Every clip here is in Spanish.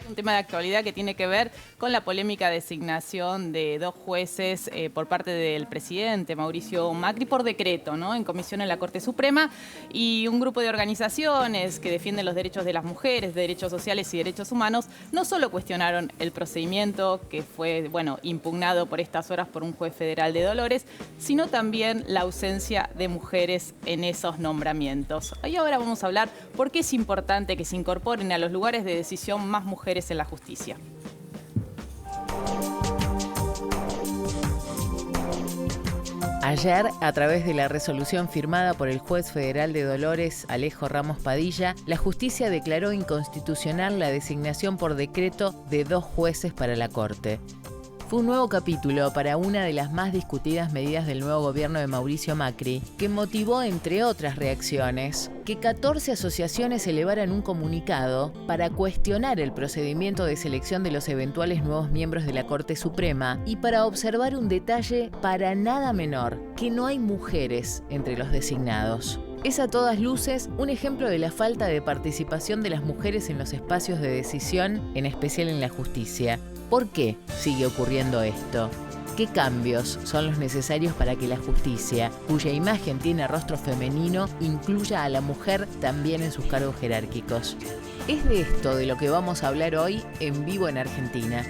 Un tema de actualidad que tiene que ver con la polémica designación de 2 jueces por parte del presidente Mauricio Macri por decreto, ¿no? En comisión en la Corte Suprema, y un grupo de organizaciones que defienden los derechos de las mujeres, derechos sociales y derechos humanos, no solo cuestionaron el procedimiento que fue, bueno, impugnado por estas horas por un juez federal de Dolores, sino también la ausencia de mujeres en esos nombramientos. Y ahora vamos a hablar por qué es importante que se incorporen a los lugares de decisión más mujeres en la justicia. Ayer, a través de la resolución firmada por el juez federal de Dolores, Alejo Ramos Padilla, la justicia declaró inconstitucional la designación por decreto de 2 jueces para la Corte. Fue un nuevo capítulo para una de las más discutidas medidas del nuevo gobierno de Mauricio Macri, que motivó, entre otras reacciones, que 14 asociaciones elevaran un comunicado para cuestionar el procedimiento de selección de los eventuales nuevos miembros de la Corte Suprema y para observar un detalle para nada menor, que no hay mujeres entre los designados. Es a todas luces un ejemplo de la falta de participación de las mujeres en los espacios de decisión, en especial en la justicia. ¿Por qué sigue ocurriendo esto? ¿Qué cambios son los necesarios para que la justicia, cuya imagen tiene rostro femenino, incluya a la mujer también en sus cargos jerárquicos? Es de esto de lo que vamos a hablar hoy en Vivo en Argentina.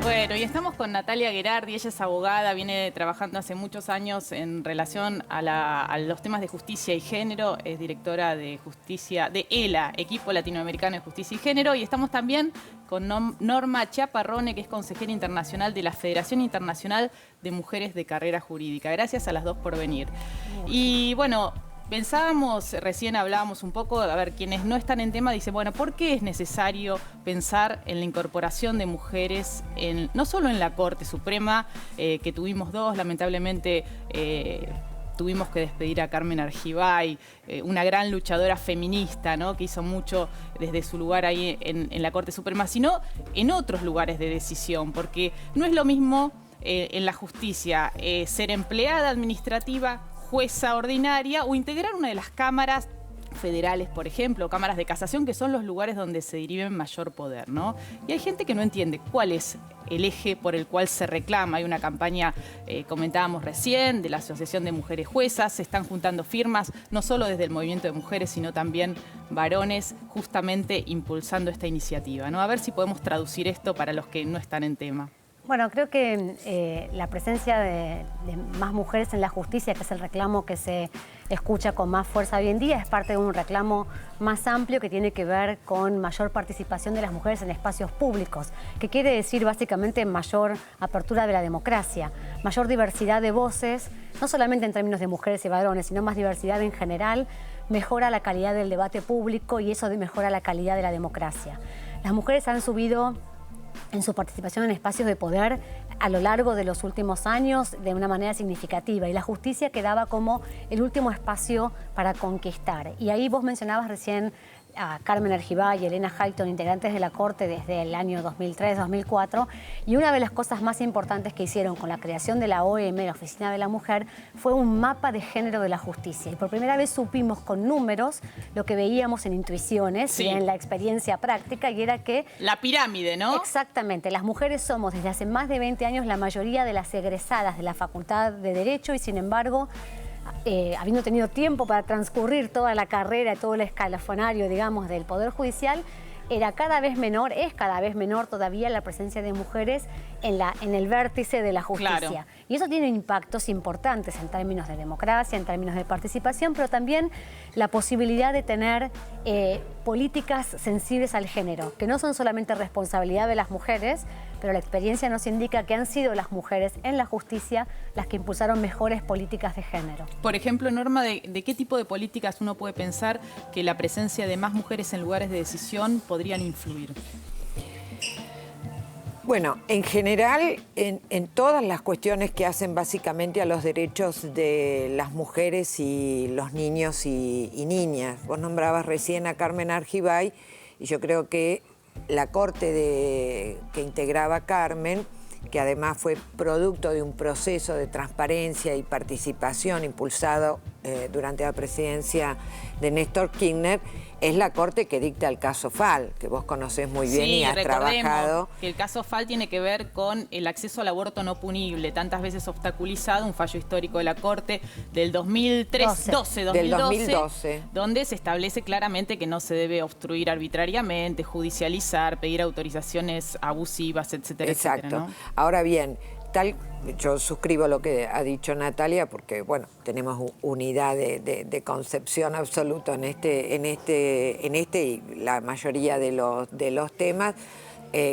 Bueno, y estamos con Natalia Gherardi, ella es abogada, viene trabajando hace muchos años en relación a los temas de justicia y género, es directora de justicia de ELA, Equipo Latinoamericano de Justicia y Género, y estamos también con Norma Chiaparrone, que es consejera internacional de la Federación Internacional de Mujeres de Carrera Jurídica. Gracias a las dos por venir. Y bueno, pensábamos, recién hablábamos un poco, a ver, quienes no están en tema dicen, bueno, ¿por qué es necesario pensar en la incorporación de mujeres, no solo en la Corte Suprema, que tuvimos 2, lamentablemente tuvimos que despedir a Carmen Argibay, una gran luchadora feminista, ¿no?, que hizo mucho desde su lugar ahí en la Corte Suprema, sino en otros lugares de decisión, porque no es lo mismo en la justicia ser empleada administrativa, jueza ordinaria o integrar una de las cámaras federales, por ejemplo, cámaras de casación, que son los lugares donde se derive mayor poder, ¿no? Y hay gente que no entiende cuál es el eje por el cual se reclama. Hay una campaña, comentábamos recién, de la Asociación de Mujeres Juezas, se están juntando firmas, no solo desde el movimiento de mujeres, sino también varones, justamente impulsando esta iniciativa, ¿no? A ver si podemos traducir esto para los que no están en tema. Bueno, creo que la presencia de más mujeres en la justicia, que es el reclamo que se escucha con más fuerza hoy en día, es parte de un reclamo más amplio que tiene que ver con mayor participación de las mujeres en espacios públicos, que quiere decir básicamente mayor apertura de la democracia, mayor diversidad de voces, no solamente en términos de mujeres y varones, sino más diversidad en general, mejora la calidad del debate público y eso mejora la calidad de la democracia. Las mujeres han subido en su participación en espacios de poder a lo largo de los últimos años de una manera significativa, y la justicia quedaba como el último espacio para conquistar. Y ahí vos mencionabas recién a Carmen Argibay y Elena Hayton, integrantes de la Corte desde el año 2003-2004, y una de las cosas más importantes que hicieron con la creación de la OEM, la Oficina de la Mujer, fue un mapa de género de la justicia. Y por primera vez supimos con números lo que veíamos en intuiciones, sí, y en la experiencia práctica, y era que... La pirámide, ¿no? Exactamente. Las mujeres somos desde hace más de 20 años la mayoría de las egresadas de la Facultad de Derecho, y sin embargo, habiendo tenido tiempo para transcurrir toda la carrera, todo el escalafonario, digamos, del Poder Judicial, era cada vez menor, es cada vez menor todavía la presencia de mujeres en el vértice de la justicia. Claro. Y eso tiene impactos importantes en términos de democracia, en términos de participación, pero también la posibilidad de tener políticas sensibles al género, que no son solamente responsabilidad de las mujeres, pero la experiencia nos indica que han sido las mujeres en la justicia las que impulsaron mejores políticas de género. Por ejemplo, Norma, ¿de qué tipo de políticas uno puede pensar que la presencia de más mujeres en lugares de decisión podrían influir? Bueno, en general, en todas las cuestiones que hacen básicamente a los derechos de las mujeres y los niños y niñas. Vos nombrabas recién a Carmen Argibay, y yo creo que la Corte que integraba Carmen, que además fue producto de un proceso de transparencia y participación impulsado durante la presidencia de Néstor Kirchner, es la Corte que dicta el caso Fall, que vos conocés muy bien y has trabajado. Que el caso Fall tiene que ver con el acceso al aborto no punible, tantas veces obstaculizado, un fallo histórico de la Corte del 2012, donde se establece claramente que no se debe obstruir arbitrariamente, judicializar, pedir autorizaciones abusivas, etcétera, Exacto. etcétera, ¿no? Ahora bien, yo suscribo lo que ha dicho Natalia, porque bueno, tenemos unidad de concepción absoluta en este y la mayoría de los temas.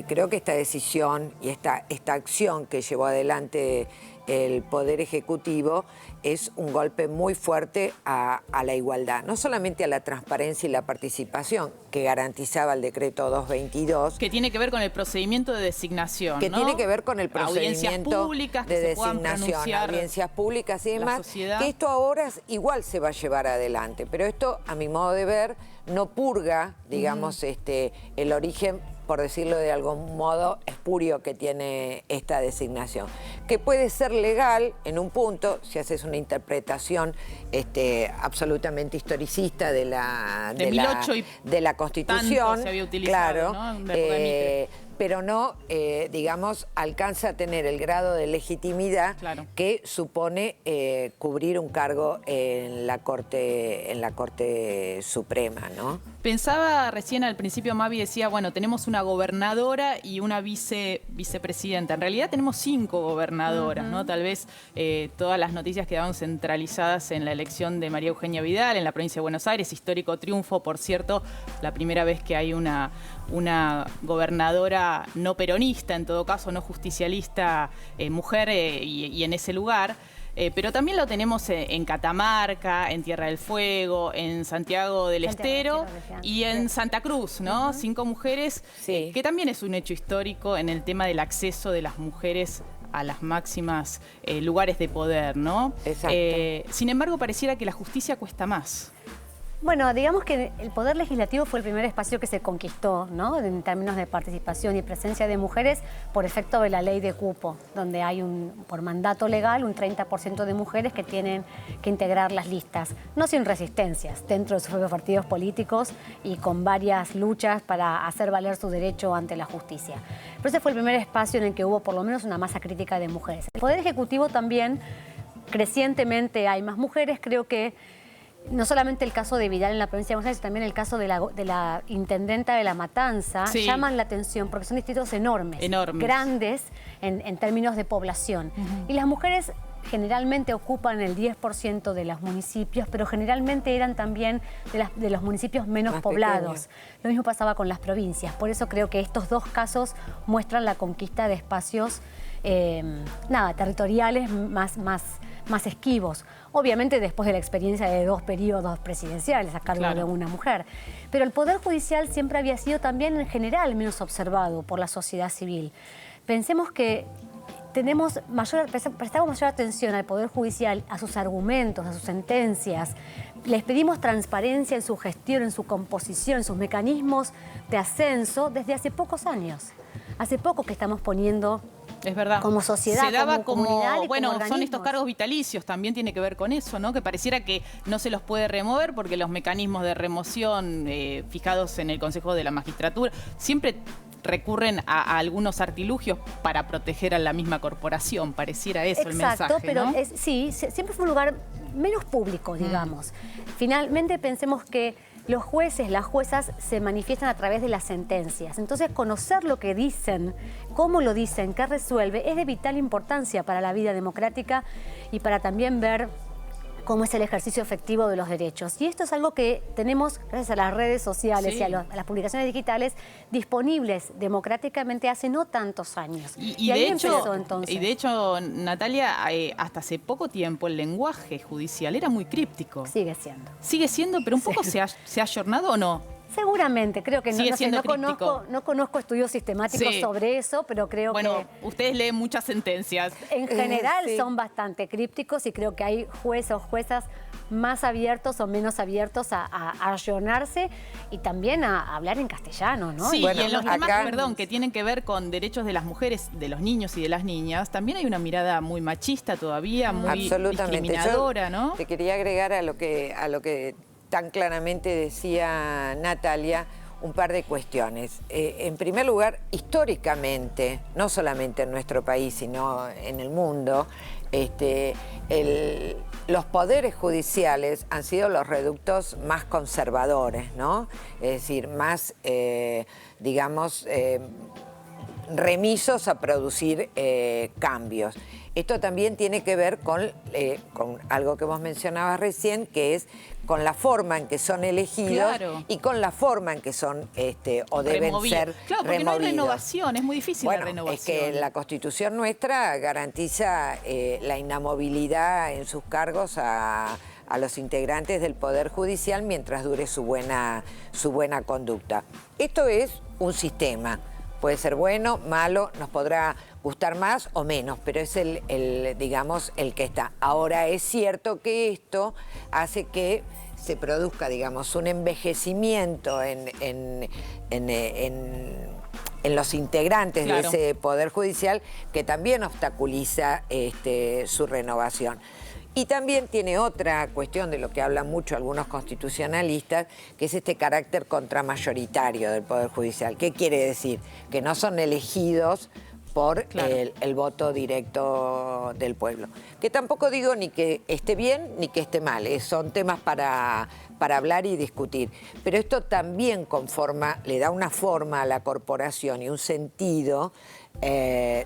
Creo que esta decisión y esta acción que llevó adelante el Poder Ejecutivo es un golpe muy fuerte a la igualdad, no solamente a la transparencia y la participación que garantizaba el decreto 222. Que tiene que ver con el procedimiento de designación, que ¿no? tiene que ver con el Audiencias procedimiento públicas que de se puedan designación, pronunciar audiencias públicas y la demás, sociedad. que esto ahora igual se va a llevar adelante, pero esto, a mi modo de ver, no purga, digamos, el origen, por decirlo de algún modo, espurio que tiene esta designación. Que puede ser legal en un punto, si haces una interpretación absolutamente historicista de la Constitución, se había utilizado, claro, ¿no? En la época de Mitre. Pero no, digamos, alcanza a tener el grado de legitimidad que supone cubrir un cargo en la Corte Suprema, ¿no? Pensaba recién al principio, Mavi decía, bueno, tenemos una gobernadora y una vicepresidenta. En realidad tenemos 5 gobernadoras, ¿no? Tal vez todas las noticias quedaban centralizadas en la elección de María Eugenia Vidal en la provincia de Buenos Aires, histórico triunfo, por cierto, la primera vez que hay una gobernadora no peronista, en todo caso, no justicialista, mujer y en ese lugar. Pero también lo tenemos en Catamarca, en Tierra del Fuego, en Santiago del Estero y en Santa Cruz, ¿no? 5 mujeres, que también es un hecho histórico en el tema del acceso de las mujeres a las máximas lugares de poder, ¿no? Exacto. Sin embargo, pareciera que la justicia cuesta más. Bueno, digamos que el Poder Legislativo fue el primer espacio que se conquistó, ¿no? En términos de participación y presencia de mujeres por efecto de la ley de cupo, donde hay por mandato legal un 30% de mujeres que tienen que integrar las listas, no sin resistencias, dentro de sus propios partidos políticos y con varias luchas para hacer valer su derecho ante la justicia. Pero ese fue el primer espacio en el que hubo por lo menos una masa crítica de mujeres. El Poder Ejecutivo también, crecientemente hay más mujeres, creo que no solamente el caso de Vidal en la provincia de Buenos Aires, también el caso de la intendenta de La Matanza, llaman la atención porque son distritos enormes. Grandes en términos de población. Y las mujeres generalmente ocupan el 10% de los municipios, pero generalmente eran también de los municipios menos poblados. Lo mismo pasaba con las provincias. Por eso creo que estos 2 casos muestran la conquista de espacios territoriales más esquivos. Obviamente después de la experiencia de 2 periodos presidenciales a cargo de una mujer. Pero el Poder Judicial siempre había sido también en general menos observado por la sociedad civil. Pensemos que prestamos mayor atención al Poder Judicial, a sus argumentos, a sus sentencias. Les pedimos transparencia en su gestión, en su composición, en sus mecanismos de ascenso desde hace pocos años. Hace poco que estamos poniendo... Es verdad. Como sociedad, se daba como comunidad y bueno, como son estos cargos vitalicios, también tiene que ver con eso, ¿no? Que pareciera que no se los puede remover porque los mecanismos de remoción fijados en el Consejo de la Magistratura siempre recurren a algunos artilugios para proteger a la misma corporación, pareciera eso el mensaje, Exacto, pero ¿no? Siempre fue un lugar menos público, digamos. Finalmente pensemos que los jueces, las juezas se manifiestan a través de las sentencias. Entonces, conocer lo que dicen, cómo lo dicen, qué resuelve, es de vital importancia para la vida democrática y para también ver cómo es el ejercicio efectivo de los derechos. Y esto es algo que tenemos, gracias a las redes sociales y a las publicaciones digitales, disponibles democráticamente hace no tantos años. Y de hecho, Natalia, hasta hace poco tiempo el lenguaje judicial era muy críptico. Sigue siendo. Sigue siendo, pero un poco se ha ayornado, ¿o no? Seguramente, creo que Sigue no sé, siendo no conozco estudios sistemáticos Sí. sobre eso, pero creo Bueno, que ustedes leen muchas sentencias. en general Sí. son bastante crípticos y creo que hay jueces o juezas más abiertos o menos abiertos a ayornarse y también a hablar en castellano, ¿no? Sí, Bueno, y en los temas, acá- perdón, que tienen que ver con derechos de las mujeres, de los niños y de las niñas, también hay una mirada muy machista todavía, muy Absolutamente. discriminadora, Yo ¿no? te quería agregar a lo que tan claramente decía Natalia, un par de cuestiones. En primer lugar, históricamente, no solamente en nuestro país, sino en el mundo, los poderes judiciales han sido los reductos más conservadores, ¿no? Es decir, más, digamos, remisos a producir cambios. Esto también tiene que ver con algo que vos mencionabas recién, que es con la forma en que son elegidos Claro. y con la forma en que son o deben ser Claro, porque no hay removidos. renovación, es muy difícil la Bueno, renovación. es que la Constitución nuestra garantiza la inamovilidad en sus cargos a los integrantes del Poder Judicial mientras dure su buena conducta. Esto es un sistema. Puede ser bueno, malo, nos podrá gustar más o menos, pero es digamos, el que está. Ahora, es cierto que esto hace que se produzca, digamos, un envejecimiento en los integrantes Claro. de ese Poder Judicial que también obstaculiza su renovación. Y también tiene otra cuestión de lo que hablan mucho algunos constitucionalistas, que es este carácter contramayoritario del Poder Judicial. ¿Qué quiere decir? Que no son elegidos por Claro. el voto directo del pueblo. Que tampoco digo ni que esté bien ni que esté mal, son temas para hablar y discutir. Pero esto también le da una forma a la corporación y un sentido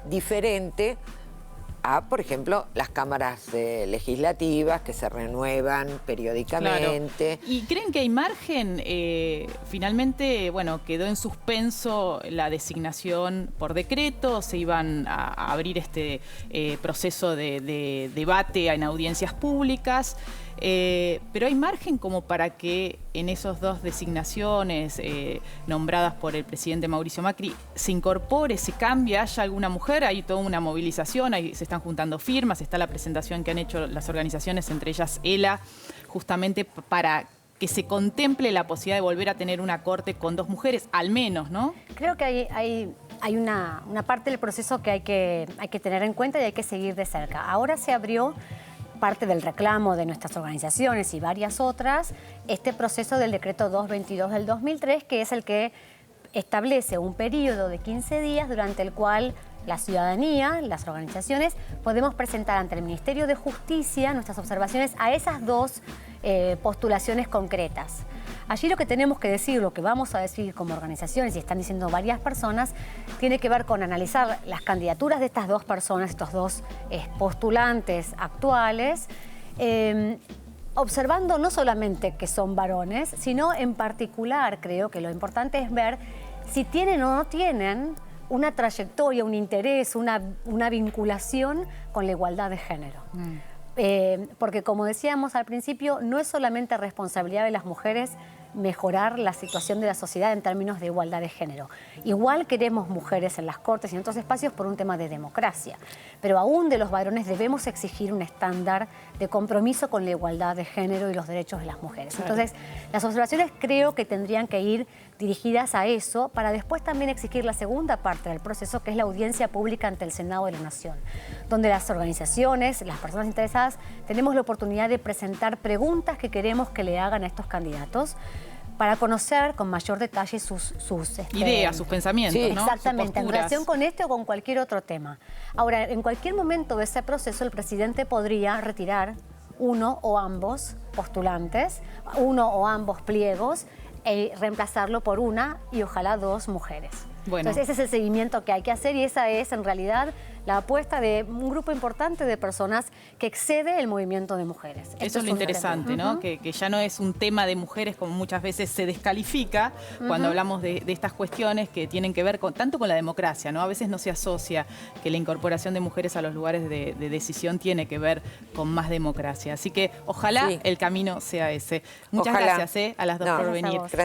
diferente a, por ejemplo, las cámaras legislativas que se renuevan periódicamente. Claro. ¿Y creen que hay margen? Finalmente, bueno, quedó en suspenso la designación por decreto, se iban a abrir este proceso de debate en audiencias públicas. Pero hay margen como para que en esas dos designaciones nombradas por el presidente Mauricio Macri se incorpore, se cambie, haya alguna mujer. Hay toda una movilización, se están juntando firmas, está la presentación que han hecho las organizaciones, entre ellas ELA, justamente para que se contemple la posibilidad de volver a tener una corte con dos mujeres, al menos, ¿no? Creo que hay una parte del proceso que hay que tener en cuenta y hay que seguir de cerca. Ahora se abrió parte del reclamo de nuestras organizaciones y varias otras, este proceso del decreto 222 del 2003, que es el que establece un periodo de 15 días durante el cual la ciudadanía, las organizaciones, podemos presentar ante el Ministerio de Justicia nuestras observaciones a esas dos postulaciones concretas. Allí lo que tenemos que decir, lo que vamos a decir como organizaciones, y están diciendo varias personas, tiene que ver con analizar las candidaturas de estas dos personas, estos dos postulantes actuales, observando no solamente que son varones, sino en particular creo que lo importante es ver si tienen o no tienen una trayectoria, un interés, una vinculación con la igualdad de género. Porque como decíamos al principio, no es solamente responsabilidad de las mujeres mejorar la situación de la sociedad en términos de igualdad de género. Igual queremos mujeres en las cortes y en otros espacios por un tema de democracia, pero aún de los varones debemos exigir un estándar de compromiso con la igualdad de género y los derechos de las mujeres. Claro. Entonces, las observaciones creo que tendrían que ir dirigidas a eso para después también exigir la segunda parte del proceso, que es la audiencia pública ante el Senado de la Nación, donde las organizaciones, las personas interesadas, tenemos la oportunidad de presentar preguntas que queremos que le hagan a estos candidatos para conocer con mayor detalle sus ideas, sus pensamientos, sí, ¿no? exactamente, Sus en posturas. relación con este o con cualquier otro tema. Ahora, en cualquier momento de ese proceso, el presidente podría retirar uno o ambos postulantes, uno o ambos pliegos, y reemplazarlo por una y ojalá dos mujeres. Bueno. Entonces, ese es el seguimiento que hay que hacer y esa es, en realidad, la apuesta de un grupo importante de personas que excede el movimiento de mujeres. Eso es lo interesante, ¿no? Que ya no es un tema de mujeres como muchas veces se descalifica cuando hablamos de estas cuestiones que tienen que ver tanto con la democracia, ¿no? A veces no se asocia que la incorporación de mujeres a los lugares de decisión tiene que ver con más democracia. Así que ojalá Sí. el camino sea ese. Muchas Ojalá. gracias a las dos por Gracias a venir. vos. Gracias.